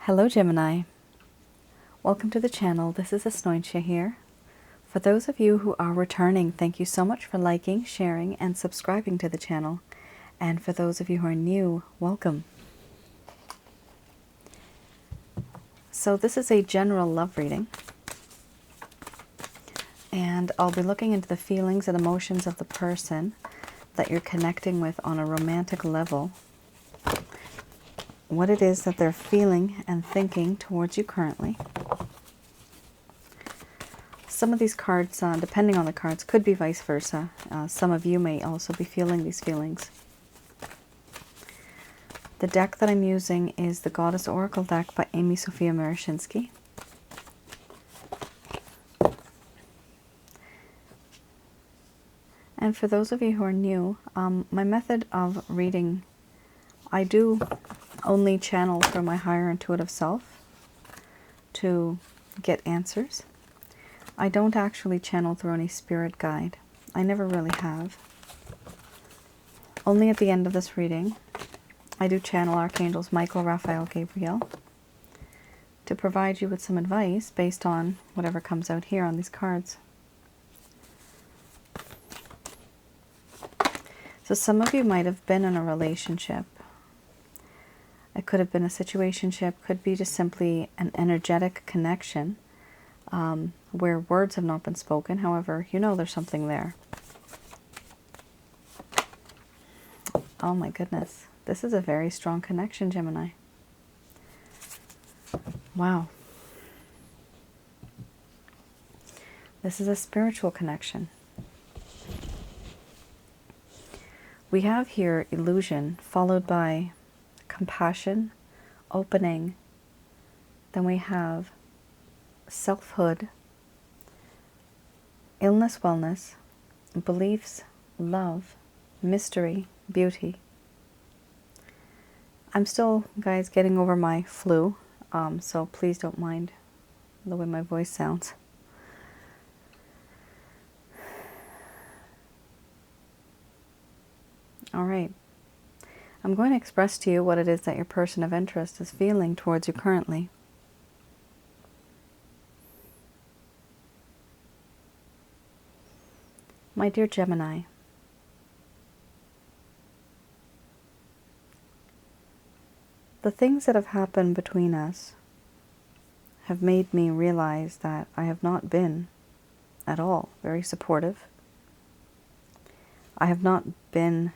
Hello Gemini, welcome to the channel. This is Asnointia here. For those of you who are returning, thank you so much for liking, sharing, and subscribing to the channel. And for those of you who are new, welcome. So this is a general love reading. And I'll be looking into the feelings and emotions of the person that you're connecting with on a romantic level. What it is that they're feeling and thinking towards you currently. Some of these cards, depending on the cards, could be vice versa. Some of you may also be feeling these feelings. The deck that I'm using is the Goddess Oracle deck by Amy Sophia Marashinsky. And for those of you who are new, my method of reading, I do only channel through my higher intuitive self to get answers. I don't actually channel through any spirit guide. I never really have. Only at the end of this reading, I do channel Archangels Michael, Raphael, Gabriel to provide you with some advice based on whatever comes out here on these cards. So some of you might have been in a relationship. It could have been a situationship, could be just simply an energetic connection where words have not been spoken. However, you know there's something there. Oh my goodness. This is a very strong connection, Gemini. Wow. This is a spiritual connection. We have here illusion followed by compassion, opening. Then we have selfhood, illness, wellness, beliefs, love, mystery, beauty. I'm still, guys, getting over my flu, so please don't mind the way my voice sounds. All right. I'm going to express to you what it is that your person of interest is feeling towards you currently. My dear Gemini, the things that have happened between us have made me realize that I have not been at all very supportive. I have not been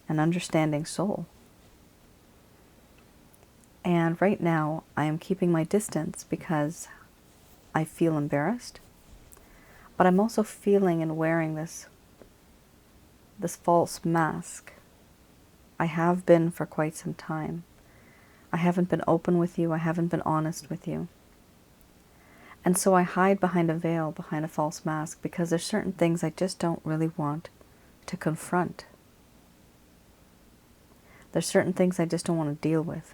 an understanding soul. And right now I am keeping my distance because I feel embarrassed. But I'm also feeling and wearing this false mask. I have been for quite some time. I haven't been open with you. I haven't been honest with you. And so I hide behind a veil, behind a false mask, because there's certain things I just don't really want to confront. There's certain things I just don't want to deal with.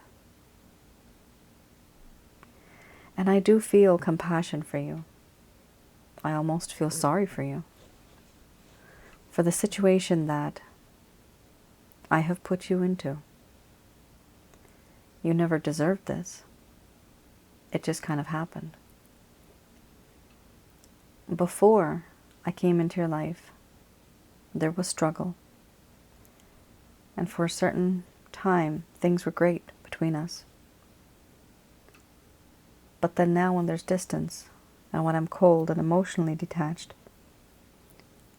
And I do feel compassion for you. I almost feel sorry for you. For the situation that I have put you into. You never deserved this. It just kind of happened. Before I came into your life, there was struggle. And for a certain time, things were great between us. But then now when there's distance, and when I'm cold and emotionally detached,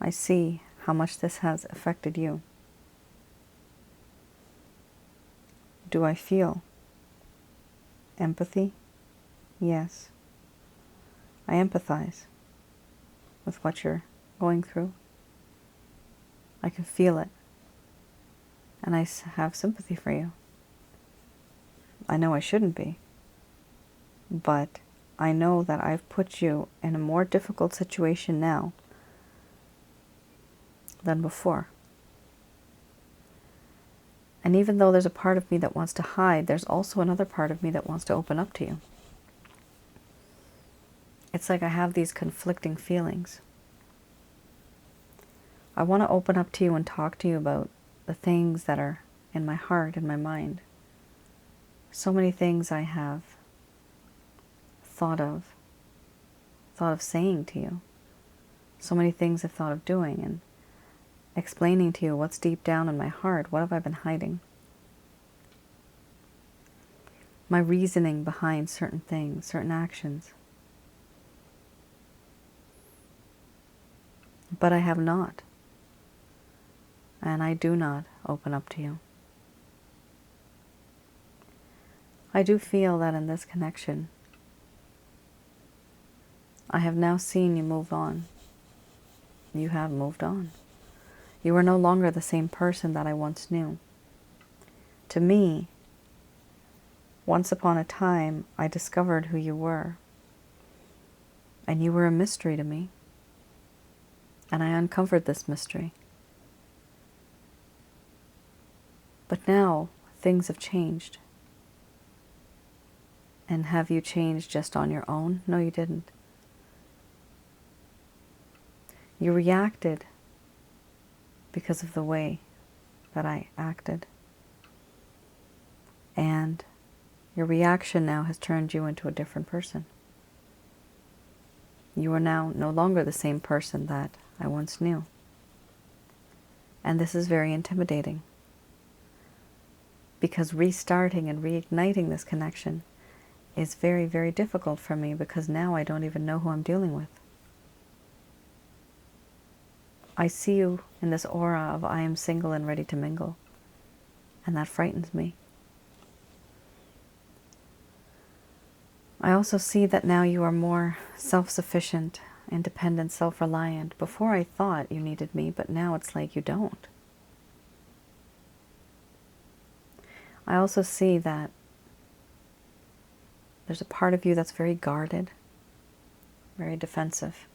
I see how much this has affected you. Do I feel empathy? Yes. I empathize with what you're going through. I can feel it. And I have sympathy for you. I know I shouldn't be. But I know that I've put you in a more difficult situation now than before. And even though there's a part of me that wants to hide, there's also another part of me that wants to open up to you. It's like I have these conflicting feelings. I want to open up to you and talk to you about the things that are in my heart and my mind. So many things I have thought of saying to you. So many things I've thought of doing and explaining to you what's deep down in my heart. What have I been hiding? My reasoning behind certain things, certain actions. But I have not. And I do not open up to you. I do feel that in this connection, I have now seen you move on. You have moved on. You are no longer the same person that I once knew. To me, once upon a time, I discovered who you were. And you were a mystery to me. And I uncovered this mystery. But now, things have changed. And have you changed just on your own? No, you didn't. You reacted because of the way that I acted. And your reaction now has turned you into a different person. You are now no longer the same person that I once knew. And this is very intimidating. Because restarting and reigniting this connection is very, very difficult for me, because now I don't even know who I'm dealing with. I see you in this aura of I am single and ready to mingle. And that frightens me. I also see that now you are more self-sufficient, independent, self-reliant. Before I thought you needed me, but now it's like you don't. I also see that there's a part of you that's very guarded, very defensive.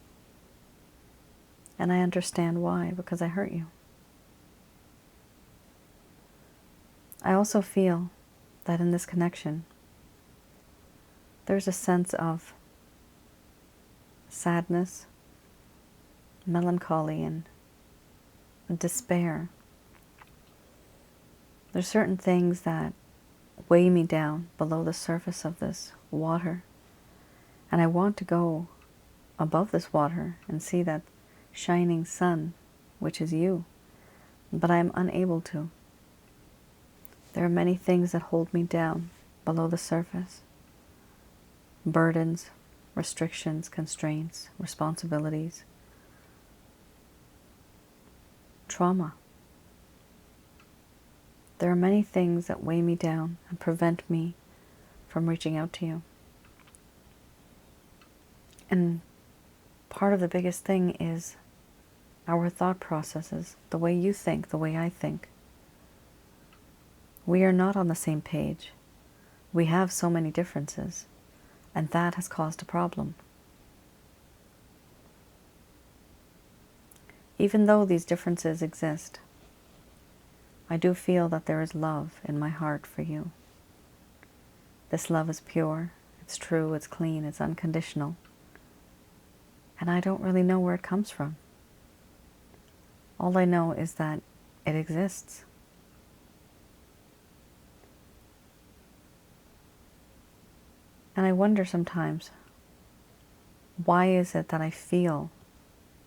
And I understand why, because I hurt you. I also feel that in this connection, there's a sense of sadness, melancholy, and despair. There's certain things that weigh me down below the surface of this water. And I want to go above this water and see that shining sun, which is you. But I am unable to. There are many things that hold me down below the surface. Burdens, restrictions, constraints, responsibilities, trauma. There are many things that weigh me down and prevent me from reaching out to you. And part of the biggest thing is our thought processes, the way you think, the way I think. We are not on the same page. We have so many differences, and that has caused a problem. Even though these differences exist, I do feel that there is love in my heart for you. This love is pure, it's true, it's clean, it's unconditional. And I don't really know where it comes from. All I know is that it exists. And I wonder sometimes, why is it that I feel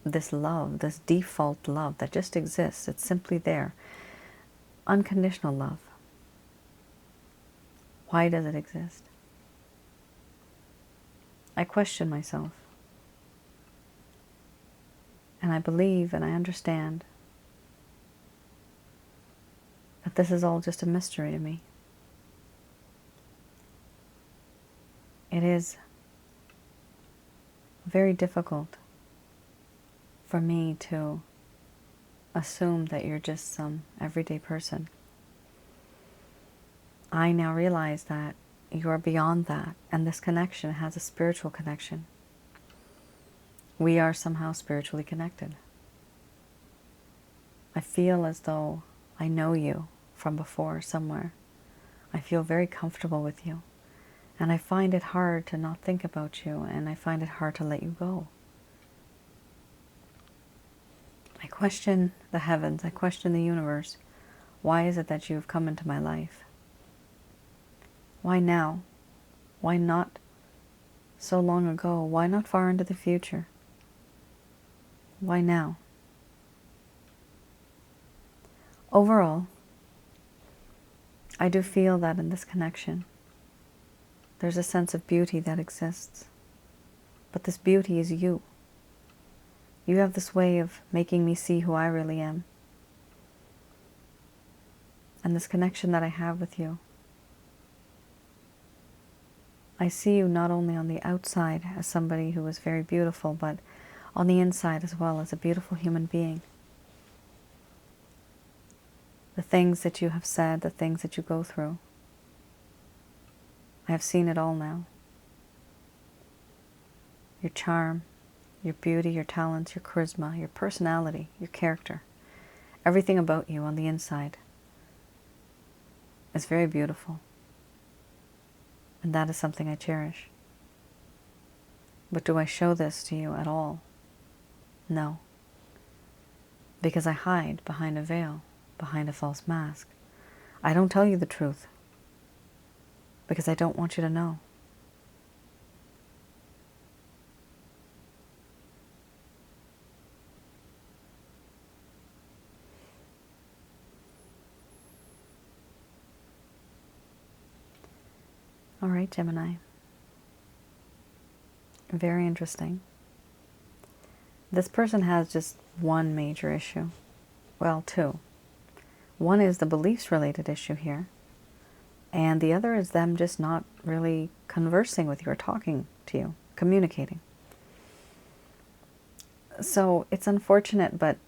this love, this default love that just exists? It's simply there. Unconditional love. Why does it exist? I question myself. And I believe and I understand that this is all just a mystery to me. It is very difficult for me to assume that you're just some everyday person. I now realize that you're beyond that, and this connection has a spiritual connection. We are somehow spiritually connected. I feel as though I know you from before somewhere. I feel very comfortable with you. And I find it hard to not think about you, and I find it hard to let you go. I question the heavens, I question the universe. Why is it that you have come into my life? Why now? Why not so long ago? Why not far into the future? Why now? Overall, I do feel that in this connection, there's a sense of beauty that exists. But this beauty is you. You have this way of making me see who I really am. And this connection that I have with you, I see you not only on the outside as somebody who is very beautiful, but on the inside as well as a beautiful human being. The things that you have said, the things that you go through, I have seen it all now. Your charm, your beauty, your talents, your charisma, your personality, your character, everything about you on the inside is very beautiful. And that is something I cherish. But do I show this to you at all? No. Because I hide behind a veil, behind a false mask. I don't tell you the truth because I don't want you to know. All right, Gemini. Very interesting. This person has just one major issue. Well, two. One is the beliefs-related issue here. And the other is them just not really conversing with you or talking to you, communicating. So it's unfortunate, but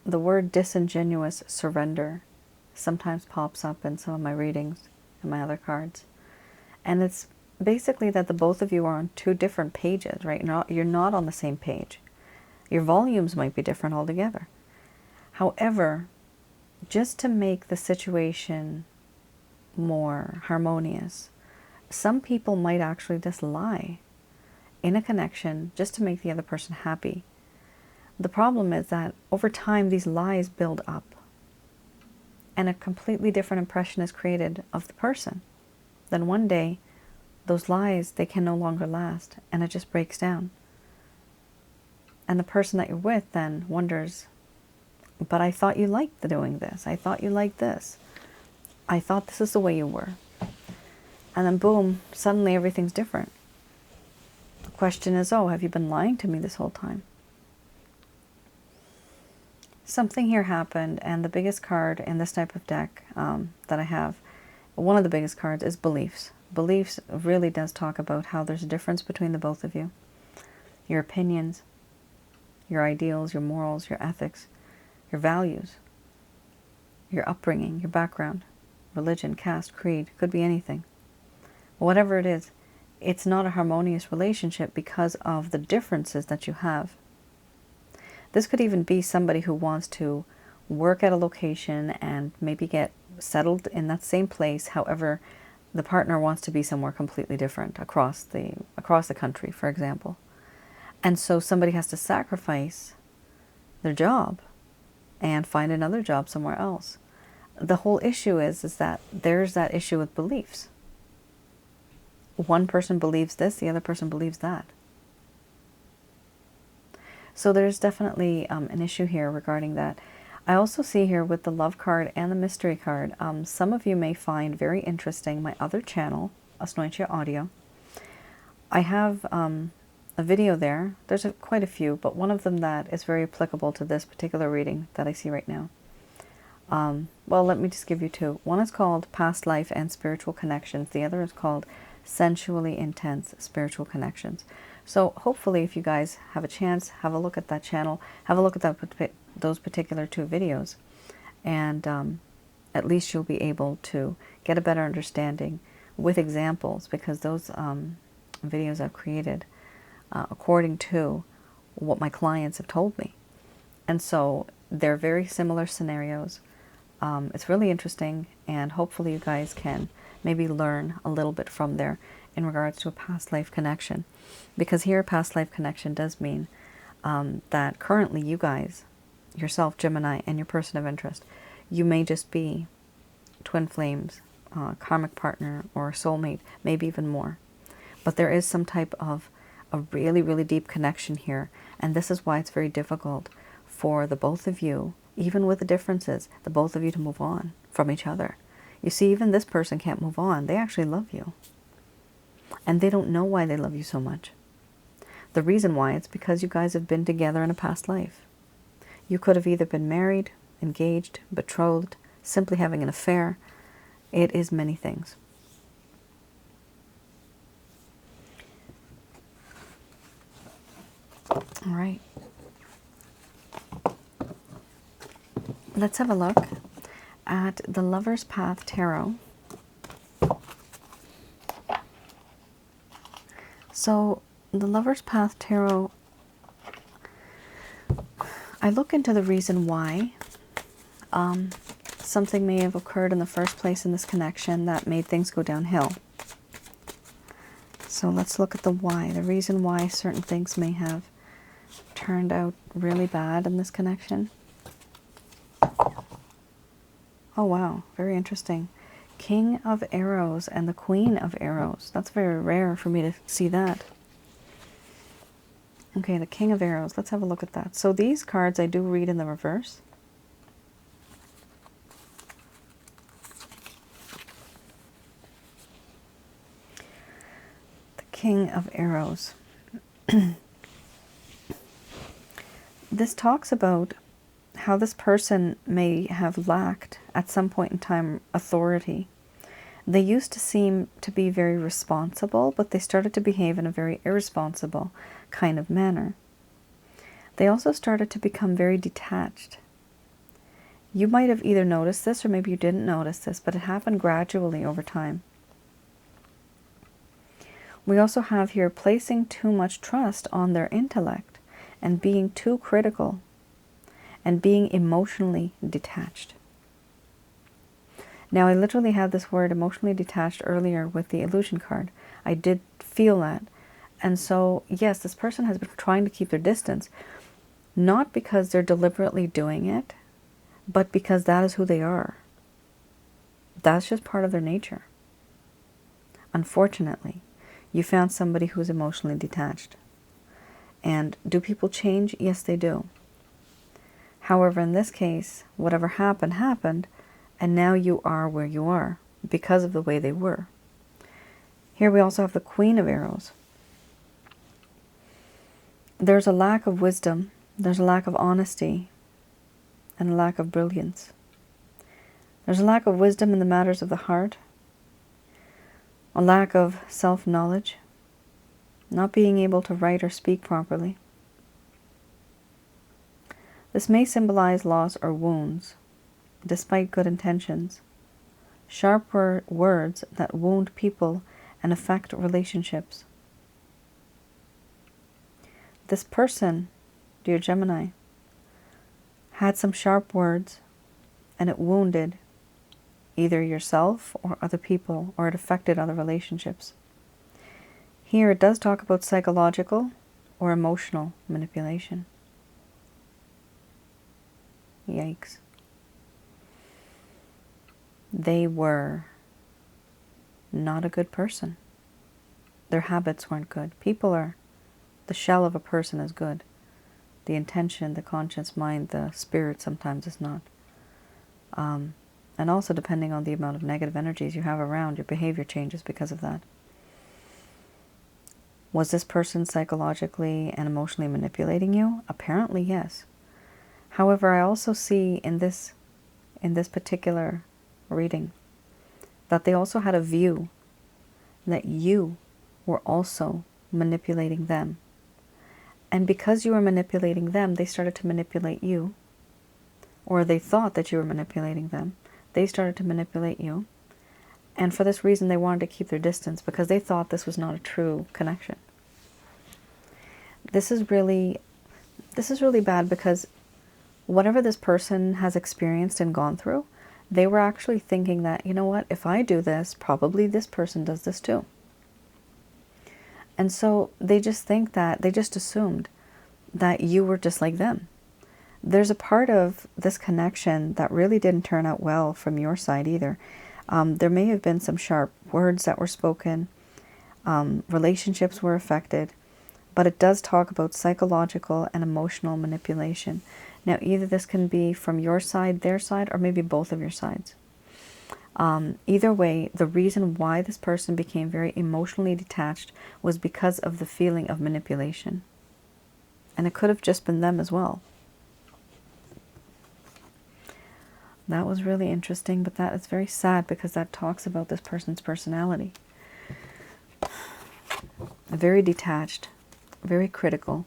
the word disingenuous surrender sometimes pops up in some of my readings and my other cards. And it's basically that the both of you are on two different pages, right? You're not on the same page. Your volumes might be different altogether. However, just to make the situation more harmonious, some people might actually just lie in a connection just to make the other person happy. The problem is that over time these lies build up and a completely different impression is created of the person. Then one day those lies, they can no longer last and it just breaks down. And the person that you're with then wonders, but I thought you liked doing this. I thought you liked this. I thought this is the way you were. And then boom, suddenly everything's different. The question is, oh, have you been lying to me this whole time? Something here happened, and the biggest card in this type of deck that I have, one of the biggest cards is beliefs. Beliefs really does talk about how there's a difference between the both of you. Your opinions, your ideals, your morals, your ethics, your values, your upbringing, your background, religion, caste, creed, could be anything. Whatever it is, it's not a harmonious relationship because of the differences that you have. This could even be somebody who wants to work at a location and maybe get settled in that same place. However, the partner wants to be somewhere completely different across the country, for example. And so somebody has to sacrifice their job and find another job somewhere else. The whole issue is that there's that issue with beliefs. One person believes this, the other person believes that. So there's definitely an issue here regarding that. I also see here with the love card and the mystery card, some of you may find very interesting my other channel, Asnointia Audio. I have a video there. There's quite a few, but one of them that is very applicable to this particular reading that I see right now. Well, let me just give you two. One is called Past Life and Spiritual Connections. The other is called Sensually Intense Spiritual Connections. So hopefully if you guys have a chance, have a look at that channel, have a look at those particular two videos, and at least you'll be able to get a better understanding with examples, because those videos I've created according to what my clients have told me. And so they're very similar scenarios. It's really interesting, and hopefully you guys can maybe learn a little bit from there in regards to a past life connection. Because here, past life connection does mean that currently you guys, yourself, Gemini, and your person of interest, you may just be twin flames karmic partner or soulmate, maybe even more. But there is some type of a really, really deep connection here. And this is why it's very difficult for the both of you, even with the differences, the both of you to move on from each other. You see, even this person can't move on. They actually love you. And they don't know why they love you so much. The reason why, it's because you guys have been together in a past life. You could have either been married, engaged, betrothed, simply having an affair. It is many things. All right. Let's have a look at the Lover's Path Tarot. So, the Lover's Path Tarot, I look into the reason why something may have occurred in the first place in this connection that made things go downhill. So let's look at the why, the reason why certain things may have turned out really bad in this connection. Oh wow, very interesting. King of Arrows and the Queen of Arrows. That's very rare for me to see that. Okay, the King of Arrows. Let's have a look at that. So these cards I do read in the reverse. The King of Arrows. This talks about how this person may have lacked, at some point in time, authority. They used to seem to be very responsible, but they started to behave in a very irresponsible kind of manner. They also started to become very detached. You might have either noticed this, or maybe you didn't notice this, but it happened gradually over time. We also have here placing too much trust on their intellect and being too critical and being emotionally detached. Now, I literally had this word emotionally detached earlier with the illusion card. I did feel that. And so, yes, this person has been trying to keep their distance, not because they're deliberately doing it, but because that is who they are. That's just part of their nature. Unfortunately, you found somebody who is emotionally detached. And do people change? Yes, they do. However, in this case, whatever happened, happened, and now you are where you are because of the way they were. Here we also have the Queen of Arrows. There's a lack of wisdom, there's a lack of honesty, and a lack of brilliance. There's a lack of wisdom in the matters of the heart, a lack of self-knowledge, not being able to write or speak properly. This may symbolize loss or wounds, despite good intentions. Sharp words that wound people and affect relationships. This person, dear Gemini, had some sharp words and it wounded either yourself or other people, or it affected other relationships. Here it does talk about psychological or emotional manipulation. Yikes. They were not a good person. Their habits weren't good. The shell of a person is good. The intention, the conscious mind, the spirit sometimes is not. And also depending on the amount of negative energies you have around, your behavior changes because of that. Was this person psychologically and emotionally manipulating you? Apparently, yes. However, I also see in this particular reading that they also had a view that you were also manipulating them. And because you were manipulating them, they started to manipulate you. Or they thought that you were manipulating them. They started to manipulate you. And for this reason, they wanted to keep their distance because they thought this was not a true connection. This is really bad because whatever this person has experienced and gone through, they were actually thinking that, you know what, if I do this, probably this person does this too. And so they just assumed that you were just like them. There's a part of this connection that really didn't turn out well from your side either. There may have been some sharp words that were spoken. Relationships were affected. But it does talk about psychological and emotional manipulation. Now, either this can be from your side, their side, or maybe both of your sides. Either way, the reason why this person became very emotionally detached was because of the feeling of manipulation. And it could have just been them as well. That was really interesting, but that is very sad because that talks about this person's personality. Very detached, very critical,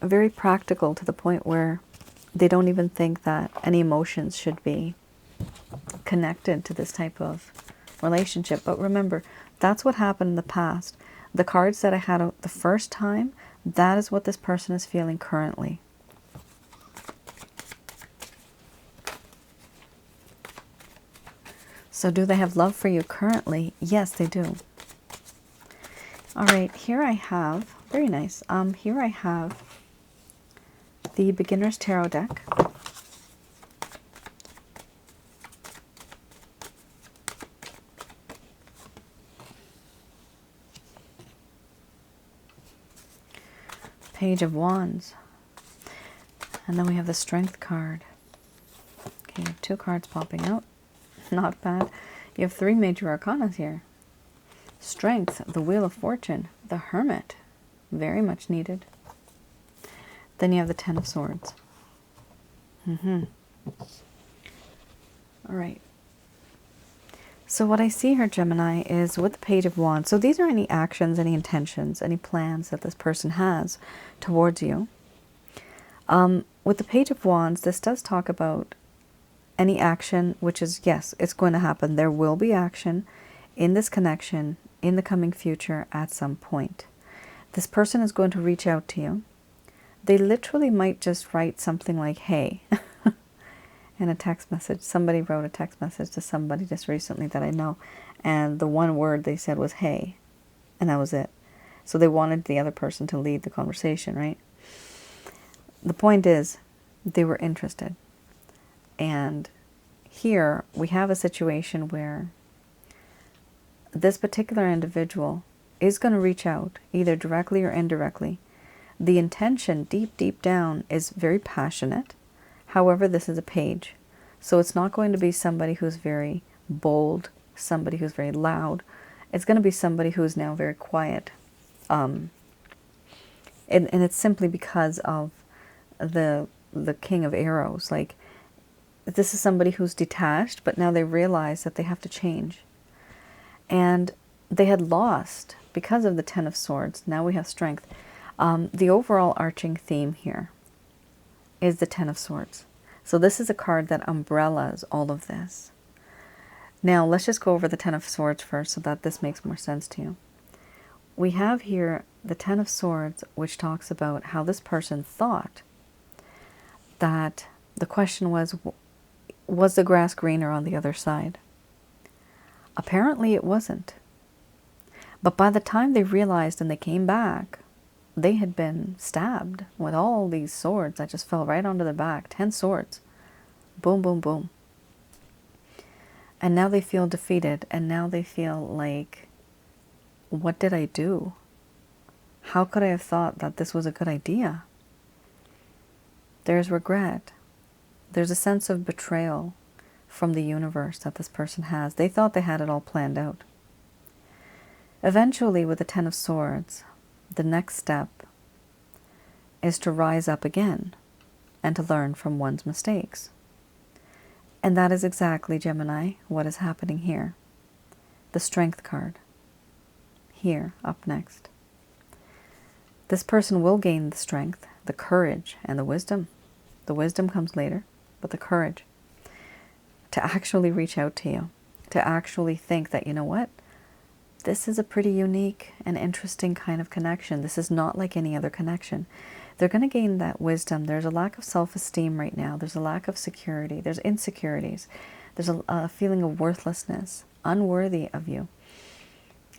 very practical to the point where they don't even think that any emotions should be connected to this type of relationship. But remember, that's what happened in the past. The cards that I had the first time, that is what this person is feeling currently. So do they have love for you currently? Yes, they do. All right, here I have, very nice. Here I have the Beginner's Tarot deck. Page of Wands. And then we have the Strength card. Okay, you have 2 cards popping out. Not bad. You have 3 major arcanas here. Strength, the Wheel of Fortune, the Hermit, very much needed. Then you have the 10 of Swords. All right. So what I see here, Gemini, is with the Page of Wands. So these are any actions, any intentions, any plans that this person has towards you. With the Page of Wands, this does talk about any action, which is, yes, it's going to happen. There will be action in this connection in the coming future at some point. This person is going to reach out to you. They literally might just write something like, hey, in a text message. Somebody wrote a text message to somebody just recently that I know, and the one word they said was, hey, and that was it. So they wanted the other person to lead the conversation, right? The point is, they were interested. And here we have a situation where this particular individual is going to reach out, either directly or indirectly. The intention deep, deep down is very passionate. However, this is a page. So it's not going to be somebody who's very bold, somebody who's very loud. It's going to be somebody who is now very quiet. And it's simply because of the King of Arrows. Like, this is somebody who's detached, but now they realize that they have to change. And they had lost because of the 10 of Swords. Now we have Strength. The overall arching theme here is the 10 of Swords. So this is a card that umbrellas all of this. Now let's just go over the 10 of Swords first so that this makes more sense to you. We have here the 10 of Swords, which talks about how this person thought that the question was the grass greener on the other side? Apparently it wasn't. But by the time they realized and they came back, they had been stabbed with all these swords that just fell right onto their back. 10 swords. Boom, boom, boom. And now they feel defeated. And now they feel like, what did I do? How could I have thought that this was a good idea? There's regret. There's a sense of betrayal from the universe that this person has. They thought they had it all planned out. Eventually, with the 10 of Swords, the next step is to rise up again and to learn from one's mistakes. And that is exactly, Gemini, what is happening here. The Strength card, here, up next. This person will gain the strength, the courage, and the wisdom. The wisdom comes later, but the courage to actually reach out to you, to actually think that, you know what, this is a pretty unique and interesting kind of connection. This is not like any other connection. They're going to gain that wisdom. There's a lack of self-esteem right now. There's a lack of security. There's insecurities. There's a feeling of worthlessness, unworthy of you.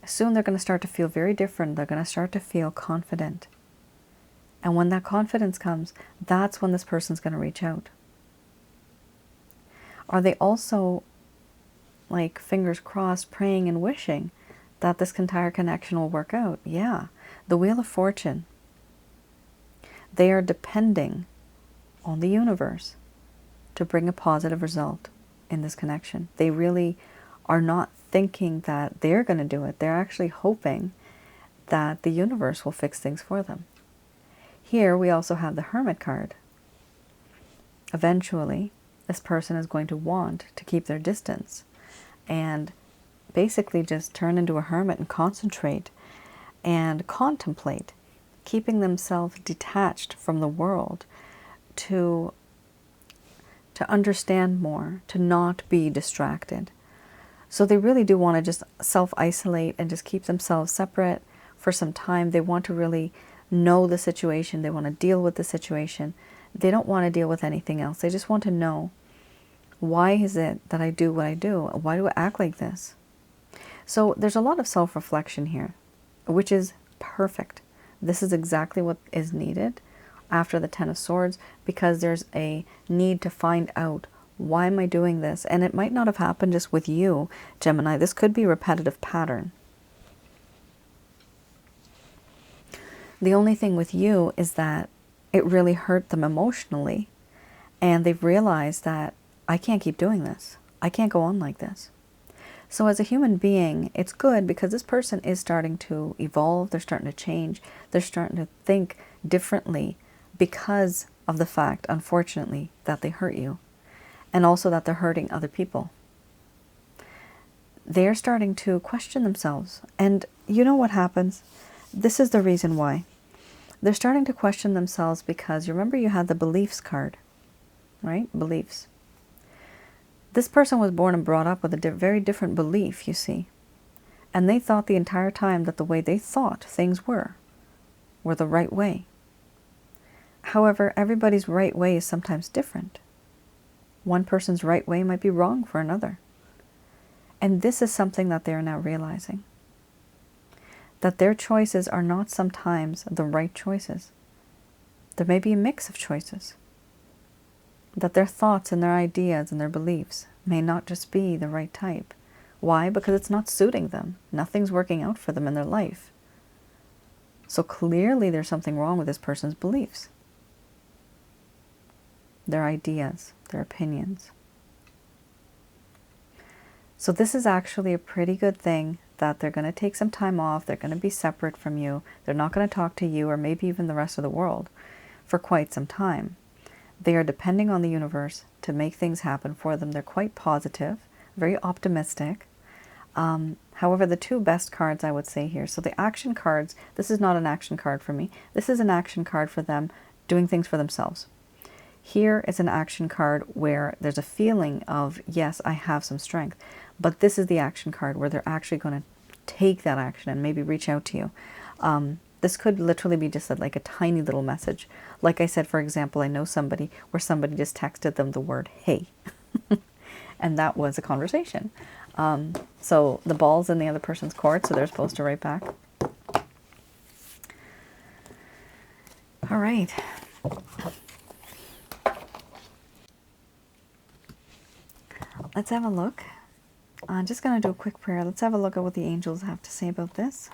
Soon they're going to start to feel very different. They're going to start to feel confident. And when that confidence comes, that's when this person's going to reach out. Are they also, like, fingers crossed, praying and wishing that this entire connection will work out? Yeah. The Wheel of Fortune. They are depending on the universe to bring a positive result in this connection. They really are not thinking that they're going to do it. They're actually hoping that the universe will fix things for them. Here we also have the Hermit card. Eventually, this person is going to want to keep their distance and basically just turn into a hermit and concentrate and contemplate, keeping themselves detached from the world to understand more, to not be distracted. So they really do want to just self-isolate and just keep themselves separate for some time. They want to really know the situation. They want to deal with the situation. They don't want to deal with anything else. They just want to know, why is it that I do what I do? Why do I act like this? So there's a lot of self-reflection here, which is perfect. This is exactly what is needed after the Ten of Swords, because there's a need to find out, why am I doing this? And it might not have happened just with you, Gemini. This could be a repetitive pattern. The only thing with you is that it really hurt them emotionally, and they've realized that I can't keep doing this. I can't go on like this. So as a human being, it's good because this person is starting to evolve. They're starting to change. They're starting to think differently because of the fact, unfortunately, that they hurt you, and also that they're hurting other people. They're starting to question themselves. And you know what happens? This is the reason why. They're starting to question themselves because, you remember you had the beliefs card, right? Beliefs. This person was born and brought up with a very different belief, you see. And they thought the entire time that the way they thought things were the right way. However, everybody's right way is sometimes different. One person's right way might be wrong for another. And this is something that they're now realizing. That their choices are not sometimes the right choices. There may be a mix of choices. That their thoughts and their ideas and their beliefs may not just be the right type. Why? Because it's not suiting them. Nothing's working out for them in their life. So clearly there's something wrong with this person's beliefs. Their ideas, their opinions. So this is actually a pretty good thing, that they're going to take some time off. They're going to be separate from you. They're not going to talk to you or maybe even the rest of the world for quite some time. They are depending on the universe to make things happen for them. They're quite positive, very optimistic. However, the two best cards I would say here, so the action cards, this is not an action card for me. This is an action card for them doing things for themselves. Here is an action card where there's a feeling of, yes, I have some strength. But this is the action card where they're actually going to take that action and maybe reach out to you. This could literally be just like a tiny little message. Like I said, for example, I know somebody where somebody just texted them the word, hey. And that was a conversation. So the ball's in the other person's court, so they're supposed to write back. All right. Let's have a look. I'm just going to do a quick prayer. Let's have a look at what the angels have to say about this.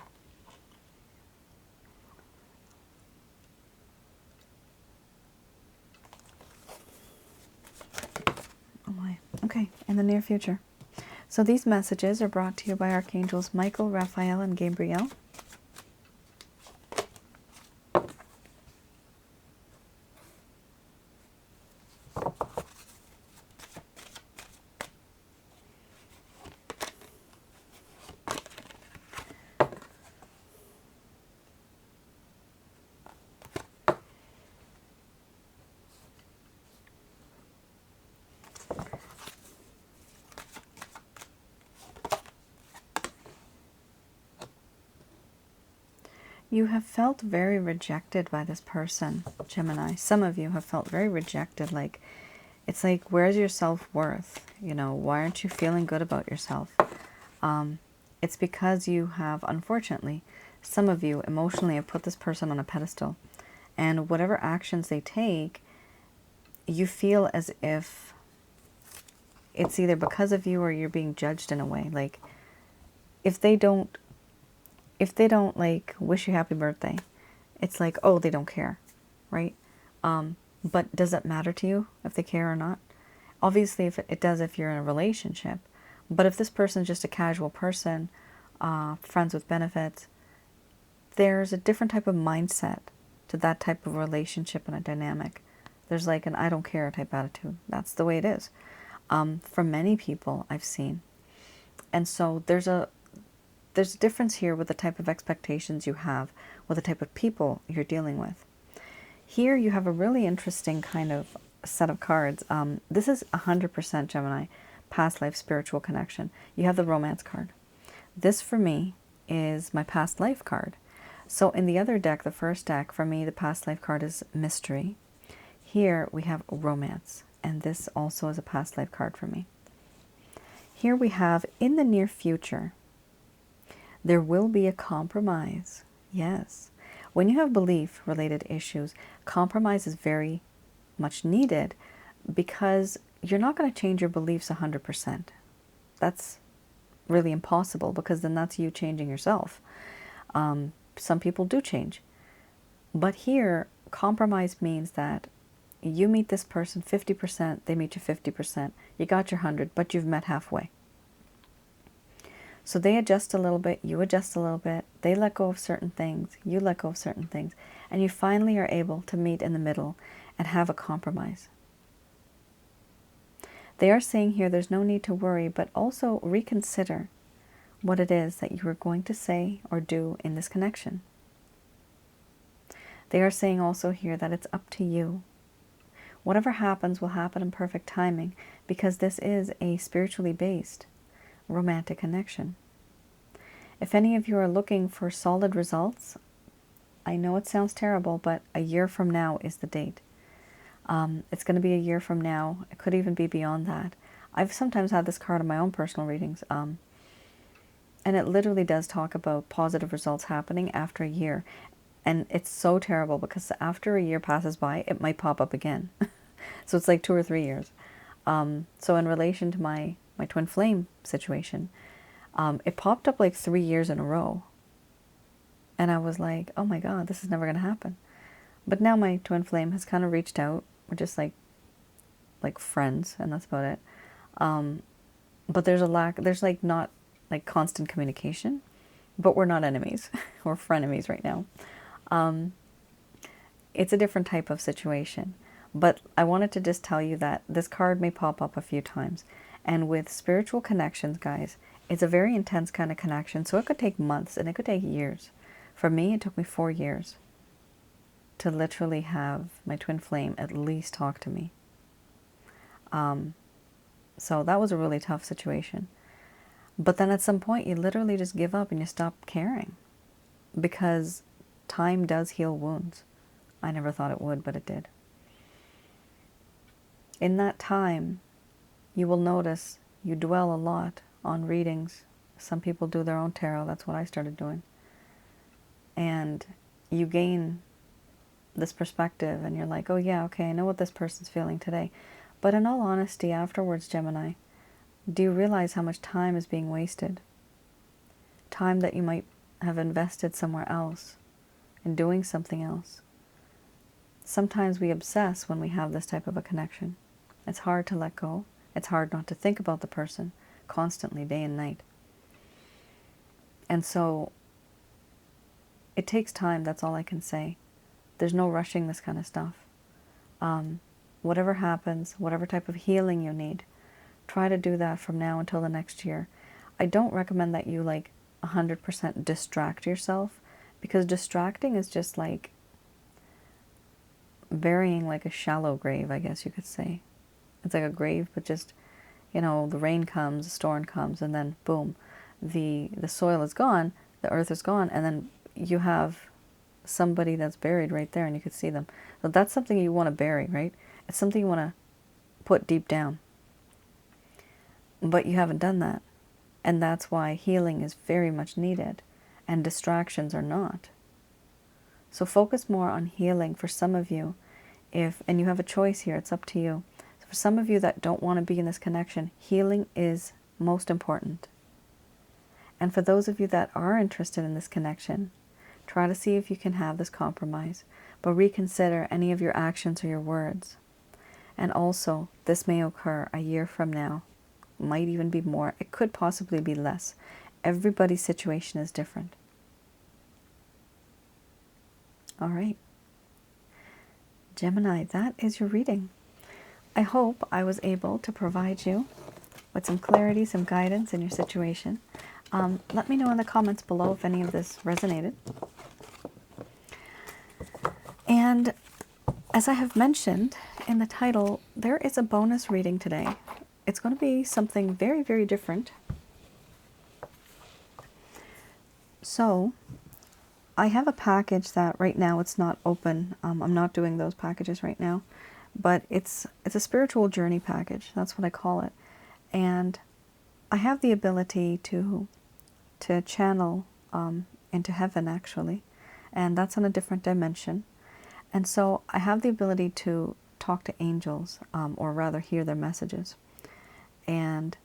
Oh my. Okay, in the near future. So these messages are brought to you by Archangels Michael, Raphael, and Gabriel. You have felt very rejected by this person, Gemini. Some of you have felt very rejected. Like, it's like, where's your self-worth? You know, why aren't you feeling good about yourself? It's because you have, unfortunately, some of you emotionally have put this person on a pedestal. And whatever actions they take, you feel as if it's either because of you or you're being judged in a way. Like, if they don't like wish you happy birthday, it's like, oh, they don't care, right? But does it matter to you if they care or not? Obviously, if it does if you're in a relationship. But if this person is just a casual person, friends with benefits, there's a different type of mindset to that type of relationship and a dynamic. There's like an I don't care type attitude. That's the way it is. For many people I've seen. And so there's a difference here with the type of expectations you have, with the type of people you're dealing with. Here you have a really interesting kind of set of cards. This is 100% Gemini, past life spiritual connection. You have the romance card. This for me is my past life card. So in the other deck, the first deck, for me, the past life card is mystery. Here we have romance, and this also is a past life card for me. Here we have in the near future, there will be a compromise. Yes. When you have belief-related issues, compromise is very much needed because you're not going to change your beliefs 100%. That's really impossible because then that's you changing yourself. Some people do change. But here, compromise means that you meet this person 50%, they meet you 50%. You got your 100, but you've met halfway. So they adjust a little bit, you adjust a little bit, they let go of certain things, you let go of certain things, and you finally are able to meet in the middle and have a compromise. They are saying here there's no need to worry, but also reconsider what it is that you are going to say or do in this connection. They are saying also here that it's up to you. Whatever happens will happen in perfect timing because this is a spiritually based romantic connection. If any of you are looking for solid results, I know it sounds terrible, but a year from now is the date. It's going to be a year from now. It could even be beyond that. I've sometimes had this card in my own personal readings, and it literally does talk about positive results happening after a year. And it's so terrible because after a year passes by, it might pop up again. So it's like 2 or 3 years. So in relation to my twin flame situation, it popped up like 3 years in a row. And I was like, oh my God, this is never going to happen. But now my twin flame has kind of reached out. We're just like friends, and that's about it. But there's like not like constant communication, but we're not enemies. We're frenemies right now. It's a different type of situation. But I wanted to just tell you that this card may pop up a few times. And with spiritual connections, guys, it's a very intense kind of connection. So it could take months and it could take years. For me, it took me 4 years to literally have my twin flame at least talk to me. So that was a really tough situation. But then at some point, you literally just give up and you stop caring. Because time does heal wounds. I never thought it would, but it did. In that time, you will notice you dwell a lot on readings. Some people do their own tarot. That's what I started doing. And you gain this perspective and you're like, oh yeah, okay, I know what this person's feeling today. But in all honesty, afterwards, Gemini, do you realize how much time is being wasted? Time that you might have invested somewhere else in doing something else. Sometimes we obsess when we have this type of a connection. It's hard to let go. It's hard not to think about the person constantly, day and night. And so it takes time, that's all I can say. There's no rushing this kind of stuff. Whatever happens, whatever type of healing you need, try to do that from now until the next year. I don't recommend that you 100% distract yourself, because distracting is just like burying like a shallow grave, I guess you could say. It's like a grave, but just, the rain comes, the storm comes, and then boom, the soil is gone, the earth is gone, and then you have somebody that's buried right there and you could see them. So that's something you want to bury, right? It's something you want to put deep down. But you haven't done that. And that's why healing is very much needed and distractions are not. So focus more on healing for some of you. And you have a choice here, it's up to you. So For some of you that don't want to be in this connection, healing is most important. And for those of you that are interested in this connection, try to see if you can have this compromise, but reconsider any of your actions or your words. And also, this may occur a year from now, might even be more. It could possibly be less. Everybody's situation is different. All right. Gemini, that is your reading. I hope I was able to provide you with some clarity, some guidance in your situation. Let me know in the comments below if any of this resonated. And as I have mentioned in the title, there is a bonus reading today. It's going to be something very, very different. So, I have a package that right now it's not open. I'm not doing those packages right now. But it's a spiritual journey package. That's what I call it. And I have the ability to channel into heaven, actually. And that's on a different dimension. And so I have the ability to talk to angels, or rather hear their messages. And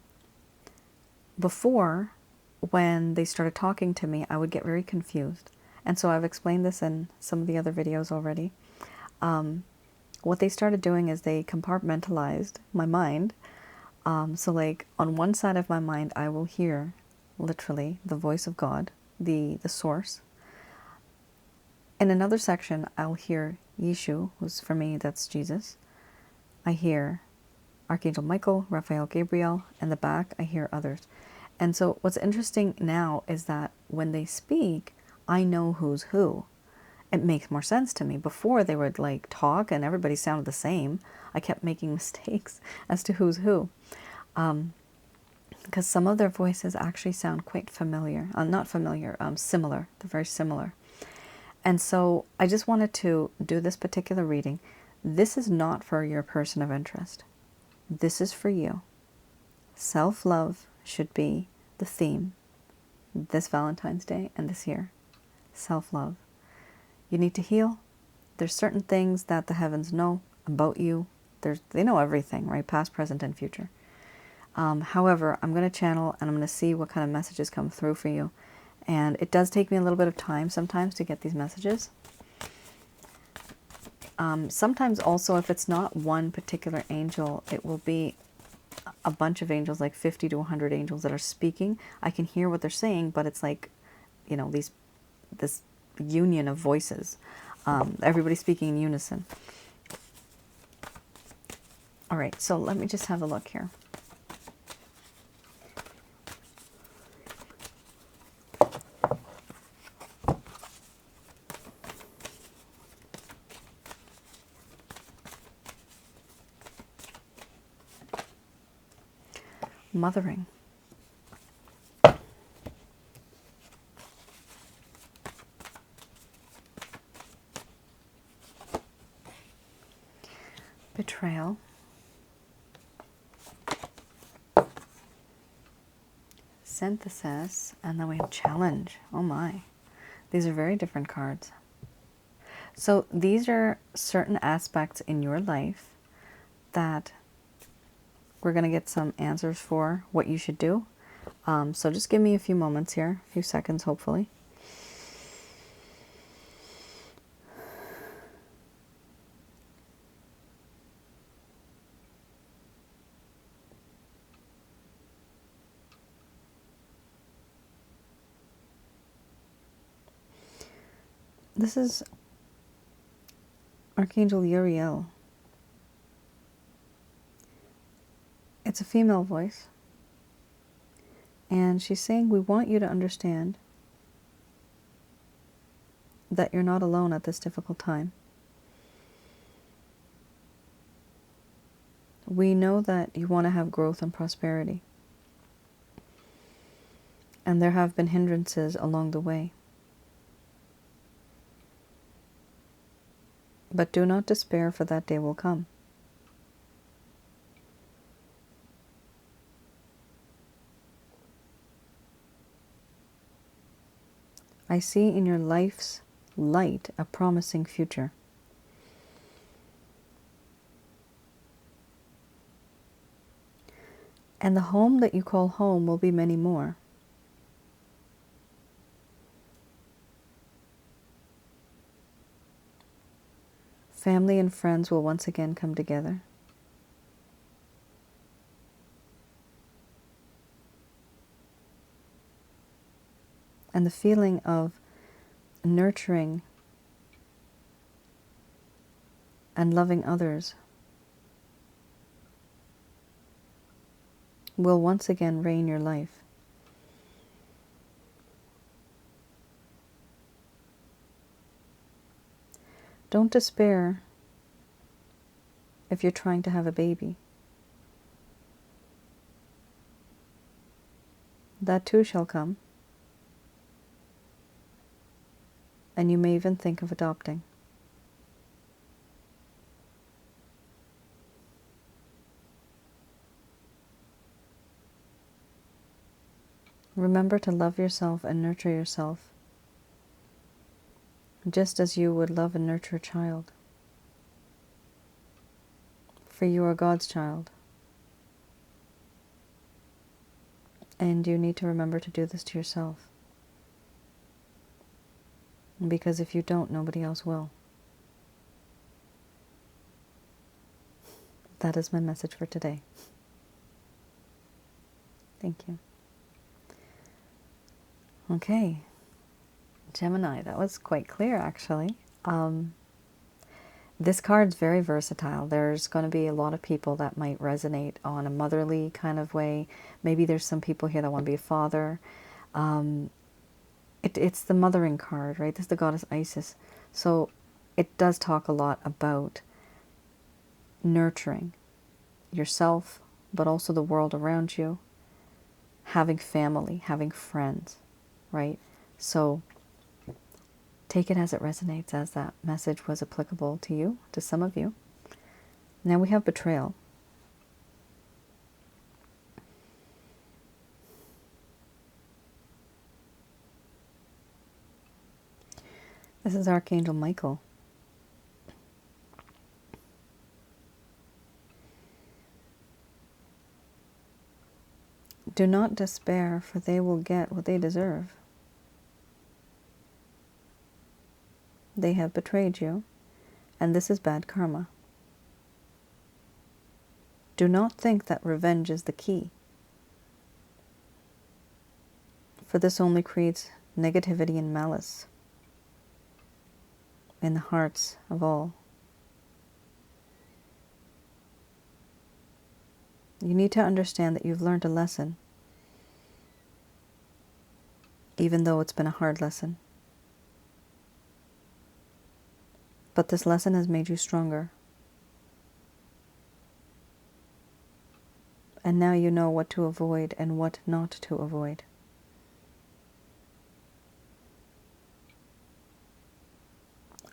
before, when they started talking to me, I would get very confused. And so I've explained this in some of the other videos already. What they started doing is they compartmentalized my mind. So like on one side of my mind, I will hear literally the voice of God, the source. In another section, I'll hear Yeshu, who's for me, that's Jesus. I hear Archangel Michael, Raphael, Gabriel. In the back, I hear others. And so what's interesting now is that when they speak, I know who's who. It makes more sense to me. Before they would like talk and everybody sounded the same. I kept making mistakes as to who's who. Because some of their voices actually sound quite familiar. Not familiar, similar. They're very similar. And so I just wanted to do this particular reading. This is not for your person of interest. This is for you. Self-love should be the theme this Valentine's Day and this year. Self-love. You need to heal. There's certain things that the heavens know about you. They know everything, right? Past, present, and future. However, I'm going to channel and I'm going to see what kind of messages come through for you. And it does take me a little bit of time sometimes to get these messages. Sometimes also, if it's not one particular angel, it will be a bunch of angels, like 50 to 100 angels that are speaking. I can hear what they're saying, but it's like, you know, this union of voices. Everybody speaking in unison. All right, so let me just have a look here. Mothering. Betrayal. Synthesis. And then we have challenge. Oh my. These are very different cards. So these are certain aspects in your life that we're going to get some answers for what you should do. So just give me a few moments here, a few seconds hopefully. This is Archangel Uriel. It's a female voice. And she's saying, we want you to understand that you're not alone at this difficult time. We know that you want to have growth and prosperity. And there have been hindrances along the way. But do not despair, for that day will come. I see in your life's light a promising future. And the home that you call home will be many more. Family and friends will once again come together. And the feeling of nurturing and loving others will once again reign your life. Don't despair if you're trying to have a baby. That too shall come. And you may even think of adopting. Remember to love yourself and nurture yourself, just as you would love and nurture a child. For you are God's child. And you need to remember to do this to yourself. Because if you don't, nobody else will. That is my message for today. Thank you. Okay, Gemini, that was quite clear actually. This card's very versatile. There's going to be a lot of people that might resonate on a motherly kind of way. Maybe there's some people here that want to be a father. It's the mothering card, right? This is the goddess Isis. So it does talk a lot about nurturing yourself, but also the world around you, having family, having friends, right? So take it as it resonates, as that message was applicable to you, to some of you. Now we have betrayal. This is Archangel Michael. Do not despair, for they will get what they deserve. They have betrayed you, and this is bad karma. Do not think that revenge is the key, for this only creates negativity and malice in the hearts of all. You need to understand that you've learned a lesson, even though it's been a hard lesson. But this lesson has made you stronger. And now you know what to avoid and what not to avoid.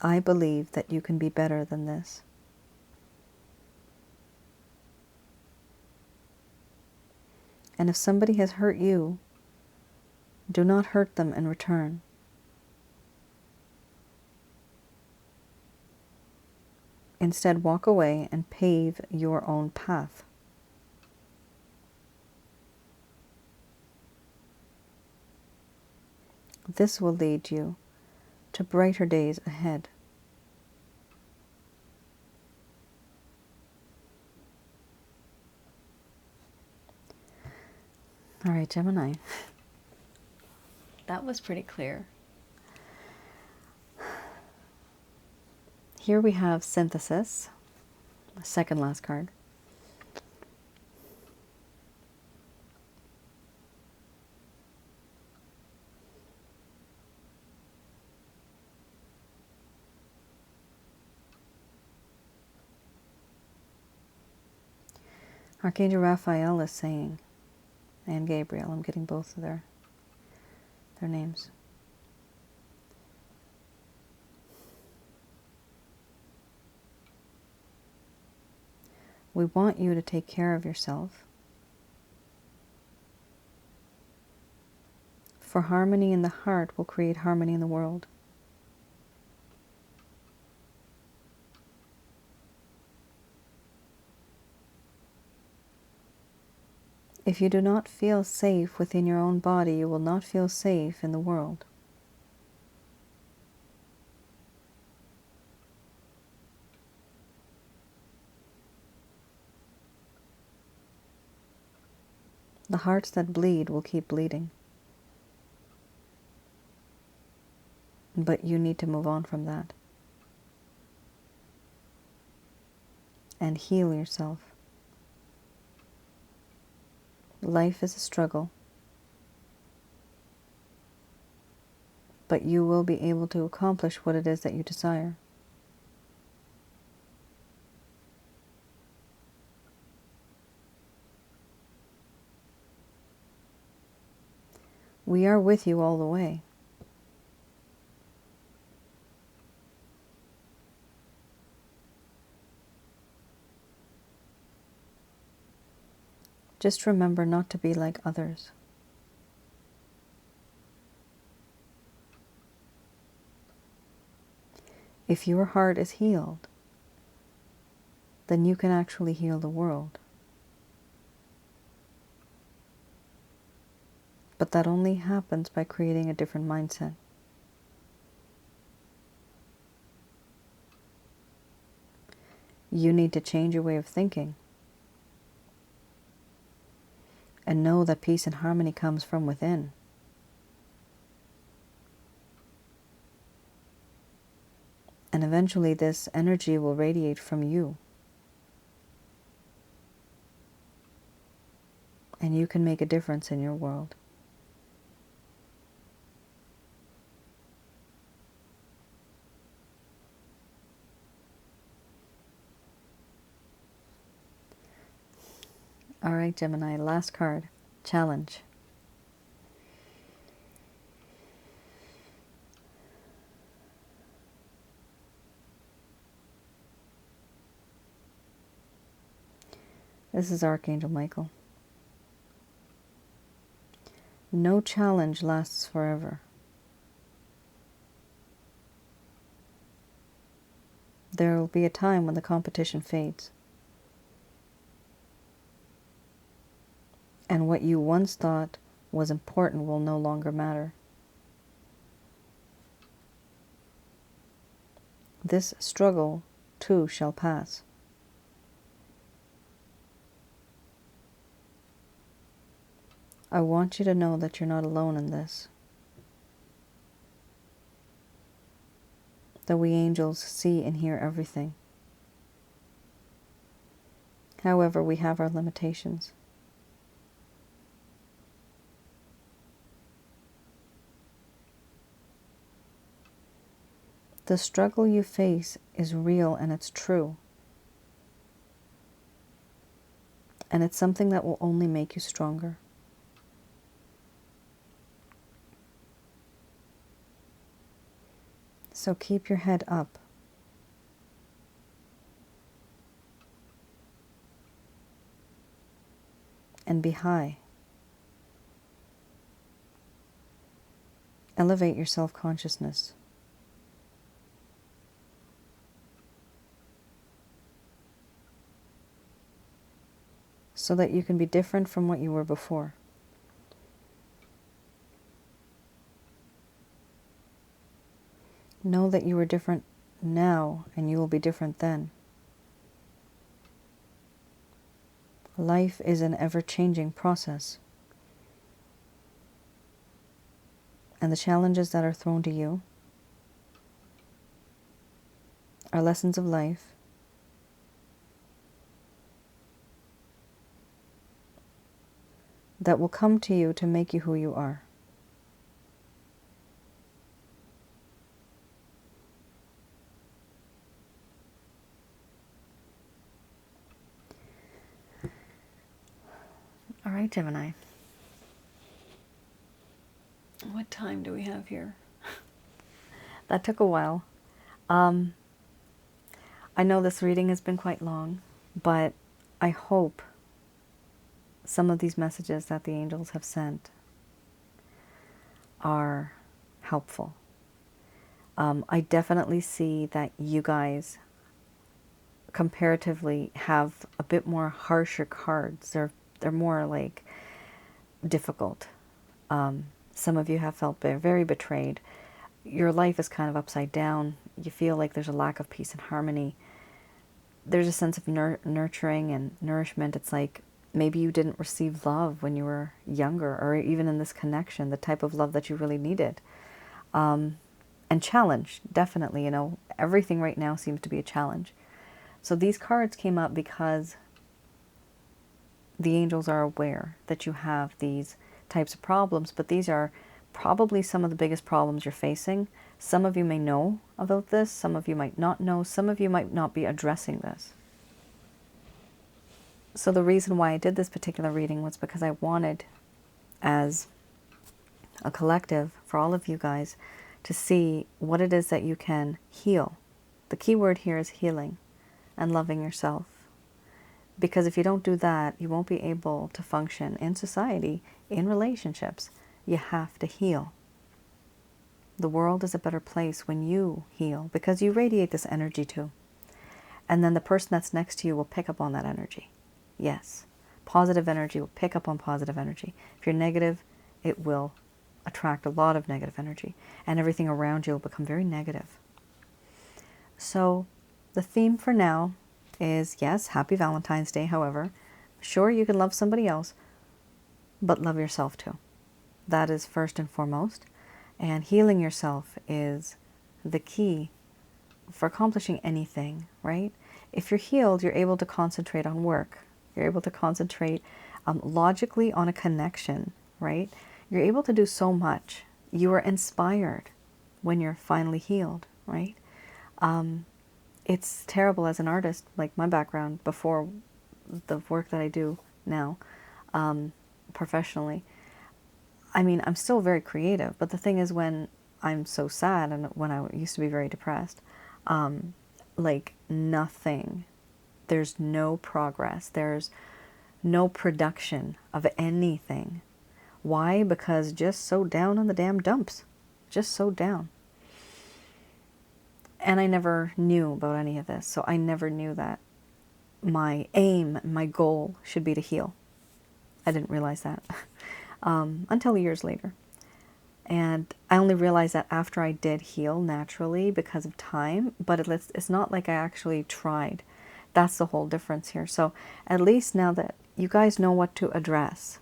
I believe that you can be better than this. And if somebody has hurt you, do not hurt them in return. Instead, walk away and pave your own path. This will lead you to brighter days ahead. All right, Gemini. That was pretty clear. Here we have synthesis, the second last card. Archangel Raphael is saying, and Gabriel, I'm getting both of their names. We want you to take care of yourself. For harmony in the heart will create harmony in the world. If you do not feel safe within your own body, you will not feel safe in the world. The hearts that bleed will keep bleeding. But you need to move on from that. And heal yourself. Life is a struggle. But you will be able to accomplish what it is that you desire. We are with you all the way. Just remember not to be like others. If your heart is healed, then you can actually heal the world. But that only happens by creating a different mindset. You need to change your way of thinking. And know that peace and harmony comes from within. And eventually this energy will radiate from you. And you can make a difference in your world. All right, Gemini, last card. Challenge. This is Archangel Michael. No challenge lasts forever. There will be a time when the competition fades. And what you once thought was important will no longer matter. This struggle, too, shall pass. I want you to know that you're not alone in this. That we angels see and hear everything. However, we have our limitations. The struggle you face is real and it's true. And it's something that will only make you stronger. So keep your head up. And be high. Elevate your self-consciousness. So that you can be different from what you were before. Know that you are different now and you will be different then. Life is an ever-changing process. And the challenges that are thrown to you are lessons of life that will come to you to make you who you are. All right, Gemini. What time do we have here? That took a while. I know this reading has been quite long, but I hope some of these messages that the angels have sent are helpful. I definitely see that you guys comparatively have a bit more harsher cards. They're more like difficult. Some of you have felt very betrayed. Your life is kind of upside down. You feel like there's a lack of peace and harmony. There's a sense of nurturing and nourishment. It's like maybe you didn't receive love when you were younger, or even in this connection, the type of love that you really needed. And challenge, definitely, you know, everything right now seems to be a challenge. So these cards came up because the angels are aware that you have these types of problems, but these are probably some of the biggest problems you're facing. Some of you may know about this, some of you might not know, some of you might not be addressing this. So the reason why I did this particular reading was because I wanted, as a collective, for all of you guys, to see what it is that you can heal. The key word here is healing and loving yourself. Because if you don't do that, you won't be able to function in society, in relationships. You have to heal. The world is a better place when you heal, because you radiate this energy too. And then the person that's next to you will pick up on that energy. Yes, positive energy will pick up on positive energy. If you're negative, it will attract a lot of negative energy, and everything around you will become very negative. So the theme for now is, yes, happy Valentine's Day. However, sure, you can love somebody else, but love yourself too. That is first and foremost. And healing yourself is the key for accomplishing anything, right? If you're healed, you're able to concentrate on work. You're able to concentrate logically on a connection, right? You're able to do so much. You are inspired when you're finally healed, right? It's terrible as an artist, like my background before the work that I do now, professionally. I mean, I'm still very creative, but the thing is, when I'm so sad and when I used to be very depressed, like nothing, there's no progress, there's no production of anything. Why? Because just so down on the damn dumps, just so down. And I never knew about any of this, so I never knew that my aim, my goal should be to heal. I didn't realize that until years later. And I only realized that after I did heal naturally because of time, but it's not like I actually tried. That's the whole difference here. So at least now that you guys know what to address,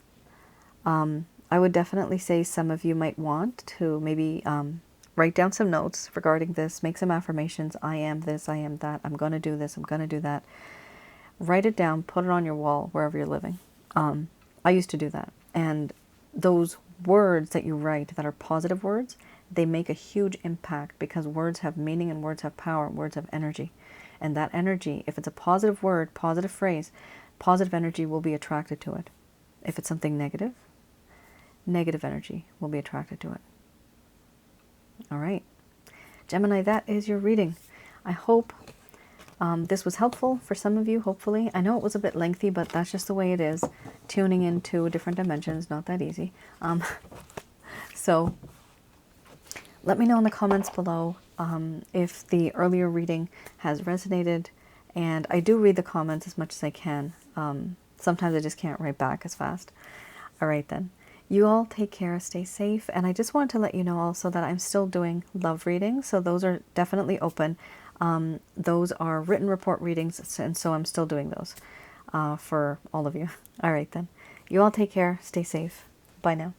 I would definitely say some of you might want to maybe write down some notes regarding this, make some affirmations. I am this, I am that, I'm going to do this, I'm going to do that. Write it down, put it on your wall wherever you're living. I used to do that. And those words that you write that are positive words, they make a huge impact, because words have meaning and words have power, words have energy. And that energy, if it's a positive word, positive phrase, positive energy will be attracted to it. If it's something negative, negative energy will be attracted to it. All right. Gemini, that is your reading. I hope this was helpful for some of you, hopefully. I know it was a bit lengthy, but that's just the way it is. Tuning into different dimensions, not that easy. So let me know in the comments below if the earlier reading has resonated. And I do read the comments as much as I can. Sometimes I just can't write back as fast. All right then. You all take care, stay safe. And I just wanted to let you know also that I'm still doing love readings. So those are definitely open. Those are written report readings, and so I'm still doing those for all of you. All right then. You all take care, stay safe. Bye now.